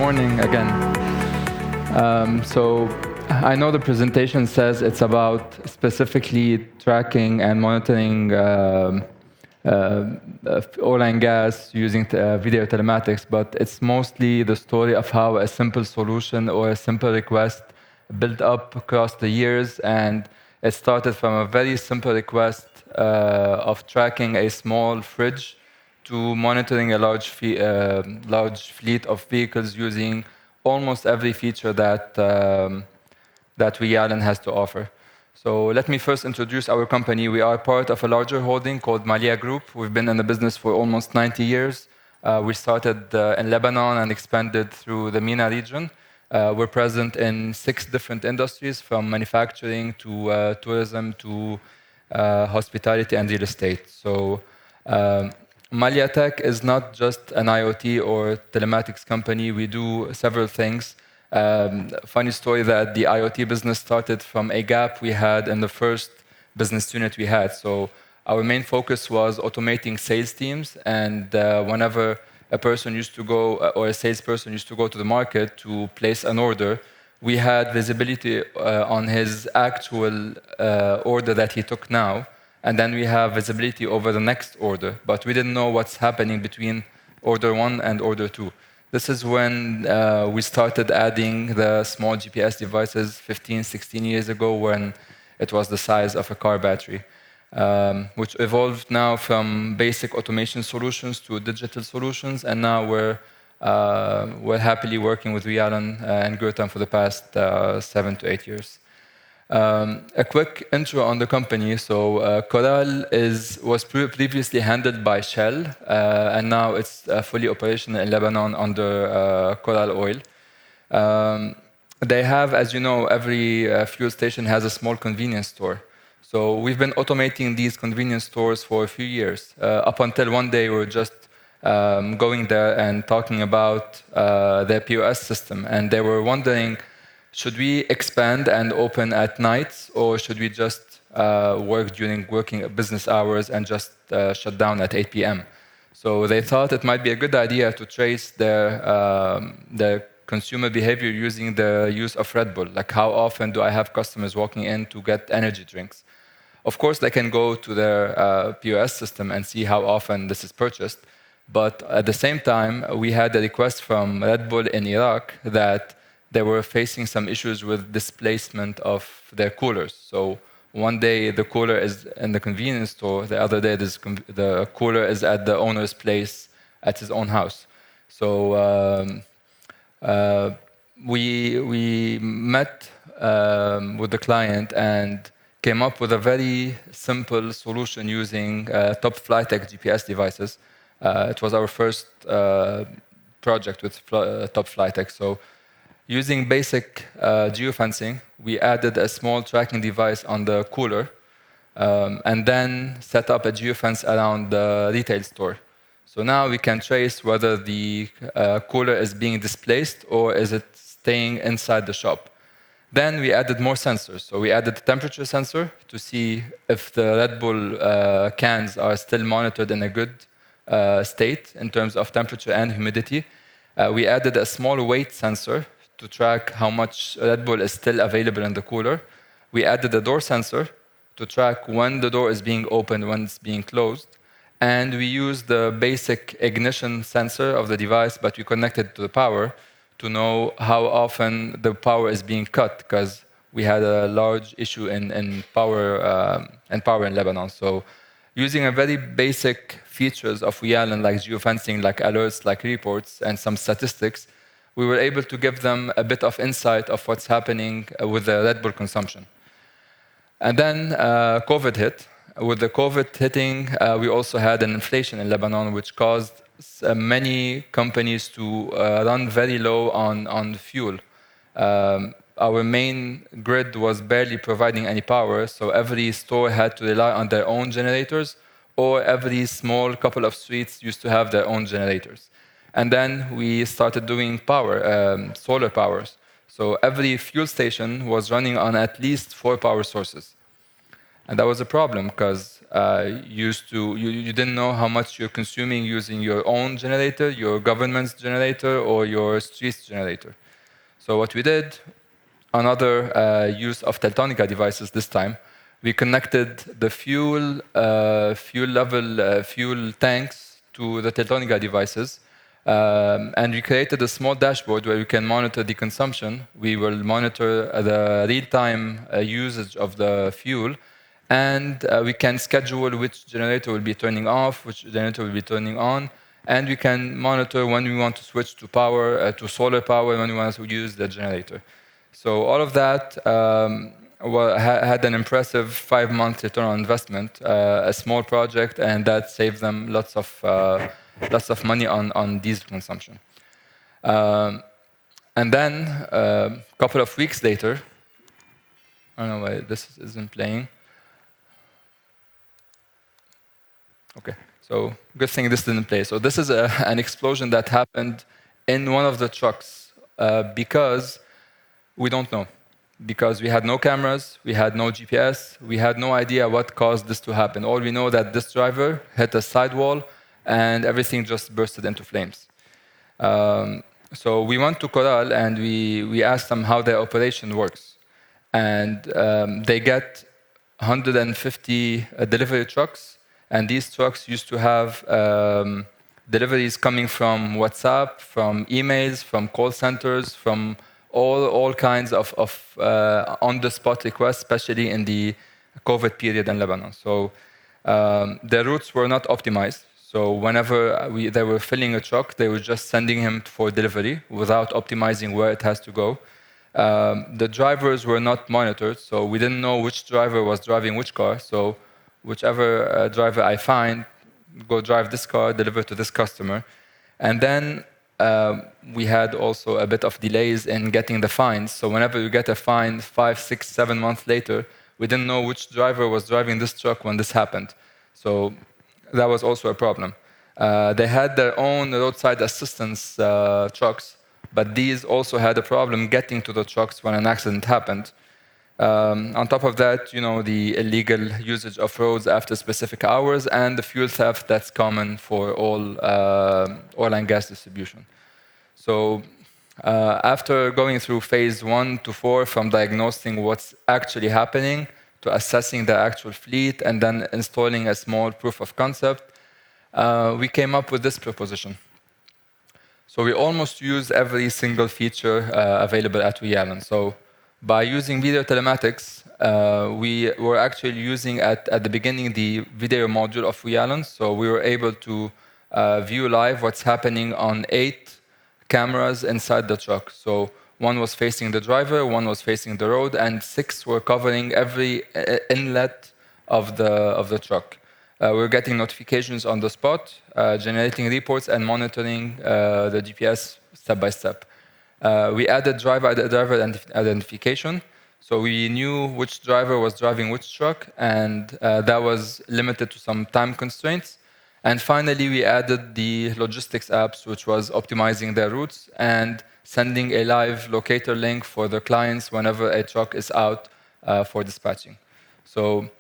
morning again. So I know the presentation says it's about specifically tracking and monitoring oil and gas using video telematics, but it's mostly the story of how a simple solution or a simple request built up across the years, and it started from a very simple request of tracking a small fridge to monitoring a large fleet of vehicles using almost every feature that Wialon has to offer. So let me first introduce our company. We are part of a larger holding called Malia Group. We've been in the business for almost 90 years. We started in Lebanon and expanded through the MENA region. We're present in 6 different industries, from manufacturing to tourism to hospitality and real estate. So MaliaTec is not just an IoT or telematics company. We do several things. Funny story that the IoT business started from a gap we had in the first business unit we had. So our main focus was automating sales teams, and whenever a person used to go, or a salesperson used to go to the market to place an order, we had visibility on his actual order that he took now, and then we have visibility over the next order, but we didn't know what's happening between order 1 and order 2. This is when we started adding the small GPS devices 15, 16 years ago, when it was the size of a car battery, which evolved now from basic automation solutions to digital solutions, and now we're happily working with Wialon and Gurtam for the past 7 to 8 years. A quick intro on the company. So Coral was previously handled by Shell, and now it's fully operational in Lebanon under Coral Oil. They have, as you know, every fuel station has a small convenience store. So we've been automating these convenience stores for a few years, up until one day we were just going there and talking about their POS system, and they were wondering, should we expand and open at nights, or should we just work during working business hours and just shut down at 8 p.m.? So they thought it might be a good idea to trace their consumer behavior using the use of Red Bull. Like, how often do I have customers walking in to get energy drinks? Of course, they can go to their POS system and see how often this is purchased. But at the same time, we had a request from Red Bull in Iraq that they were facing some issues with displacement of their coolers. So one day the cooler is in the convenience store, the other day the cooler is at the owner's place at his own house. So we met with the client and came up with a very simple solution using top-flight-tech GPS devices. It was our first project with top-flight-tech. So using basic geofencing, we added a small tracking device on the cooler, and then set up a geofence around the retail store. So now we can trace whether the cooler is being displaced or is it staying inside the shop. Then we added more sensors. So we added the temperature sensor to see if the Red Bull cans are still monitored in a good state in terms of temperature and humidity. We added a small weight sensor to track how much Red Bull is still available in the cooler. We added a door sensor to track when the door is being opened, when it's being closed. And we used the basic ignition sensor of the device, but we connected to the power to know how often the power is being cut, because we had a large issue in power in Lebanon. So using a very basic features of Wialon, like geofencing, like alerts, like reports, and some statistics, we were able to give them a bit of insight of what's happening with the Red Bull consumption. And then COVID hit. With the COVID hitting, we also had an inflation in Lebanon, which caused many companies to run very low on fuel. Our main grid was barely providing any power, so every store had to rely on their own generators, or every small couple of streets used to have their own generators. And then we started doing solar powers. So every fuel station was running on at least 4 power sources. And that was a problem because you didn't know how much you're consuming using your own generator, your government's generator, or your street's generator. So what we did, another use of Teltonica devices this time, we connected the fuel tanks to the Teltonica devices, and we created a small dashboard where we can monitor the consumption. We will monitor the real-time usage of the fuel, and we can schedule which generator will be turning off, which generator will be turning on, and we can monitor when we want to switch to power, to solar power, when we want to use the generator. So all of that had an impressive 5-month return on investment, a small project, and that saved them lots of money on diesel consumption. And then a couple of weeks later, I don't know why this isn't playing. Okay, so good thing this didn't play. So this is an explosion that happened in one of the trucks because we don't know. Because we had no cameras, we had no GPS, we had no idea what caused this to happen. All we know that this driver hit a sidewall and everything just bursted into flames. So we went to Coral and we asked them how their operation works. And they get 150 delivery trucks, and these trucks used to have deliveries coming from WhatsApp, from emails, from call centers, from all kinds of on-the-spot requests, especially in the COVID period in Lebanon. So the routes were not optimized. So whenever they were filling a truck, they were just sending him for delivery without optimizing where it has to go. The drivers were not monitored, so we didn't know which driver was driving which car. So whichever driver I find, go drive this car, deliver to this customer. And then we had also a bit of delays in getting the fines. So whenever you get a fine 5, 6, 7 months later, we didn't know which driver was driving this truck when this happened. So that was also a problem. They had their own roadside assistance trucks, but these also had a problem getting to the trucks when an accident happened. On top of that, the illegal usage of roads after specific hours and the fuel theft that's common for all oil and gas distribution. So after going through phase 1 to 4, from diagnosing what's actually happening to assessing the actual fleet and then installing a small proof of concept, we came up with this proposition. So we almost use every single feature available at Wialon. So by using video telematics, we were actually using at the beginning the video module of Wialon. So we were able to view live what's happening on 8 cameras inside the truck. So one was facing the driver, one was facing the road, and 6 were covering every inlet of the truck. We're getting notifications on the spot, generating reports, and monitoring the GPS step by step. We added driver identification, so we knew which driver was driving which truck, and that was limited to some time constraints. And finally, we added the logistics apps, which was optimizing their routes and sending a live locator link for the clients whenever a truck is out for dispatching. So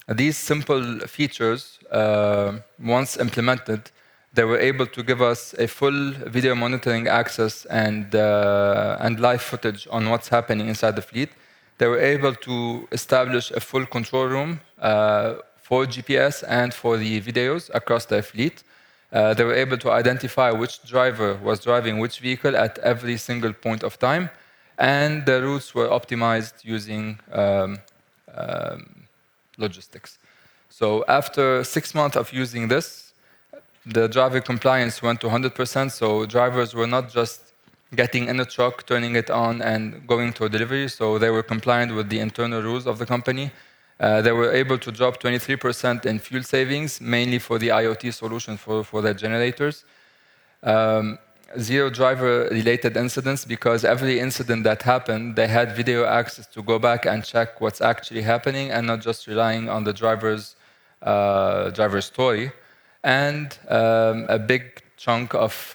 these simple features, once implemented, they were able to give us a full video monitoring access and live footage on what's happening inside the fleet. They were able to establish a full control room for GPS and for the videos across their fleet. They were able to identify which driver was driving which vehicle at every single point of time, and the routes were optimized using logistics. So after 6 months of using this, the driver compliance went to 100%, so drivers were not just getting in a truck, turning it on, and going to a delivery, so they were compliant with the internal rules of the company. They were able to drop 23% in fuel savings, mainly for the IoT solution for their generators. 0 driver-related incidents, because every incident that happened, they had video access to go back and check what's actually happening and not just relying on the driver's story. And a big chunk of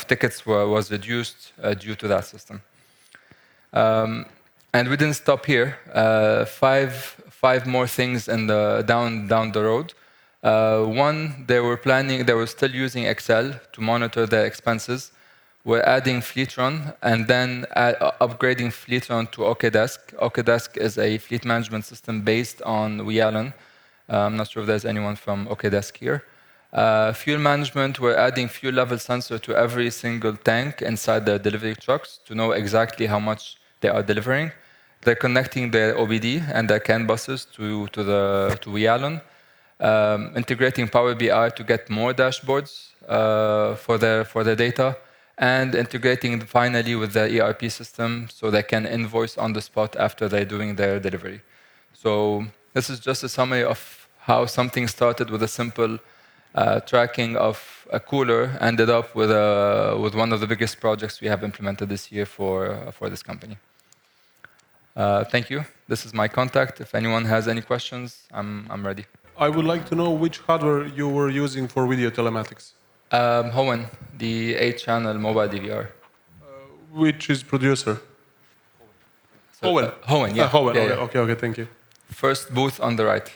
tickets was reduced due to that system. And we didn't stop here. 5 5 more things in the down the road. One, they were still using Excel to monitor their expenses. We're adding Fleetron and then upgrading Fleetron to Okedesk. Okedesk is a fleet management system based on Wialon. I'm not sure if there's anyone from Okedesk here. Fuel management, we're adding fuel level sensor to every single tank inside the delivery trucks to know exactly how much they are delivering. They're connecting their OBD and their CAN buses to Wialon. Integrating Power BI to get more dashboards for their data, and integrating finally with the ERP system so they can invoice on the spot after they're doing their delivery. So this is just a summary of how something started with a simple tracking of a cooler, ended up with one of the biggest projects we have implemented this year for this company. Thank you. This is my contact. If anyone has any questions, I'm ready. I would like to know which hardware you were using for video telematics. Hohen, the 8-channel mobile DVR. Which is producer? So, Hohen, yeah. Hohen, yeah, okay, yeah. okay, thank you. First booth on the right.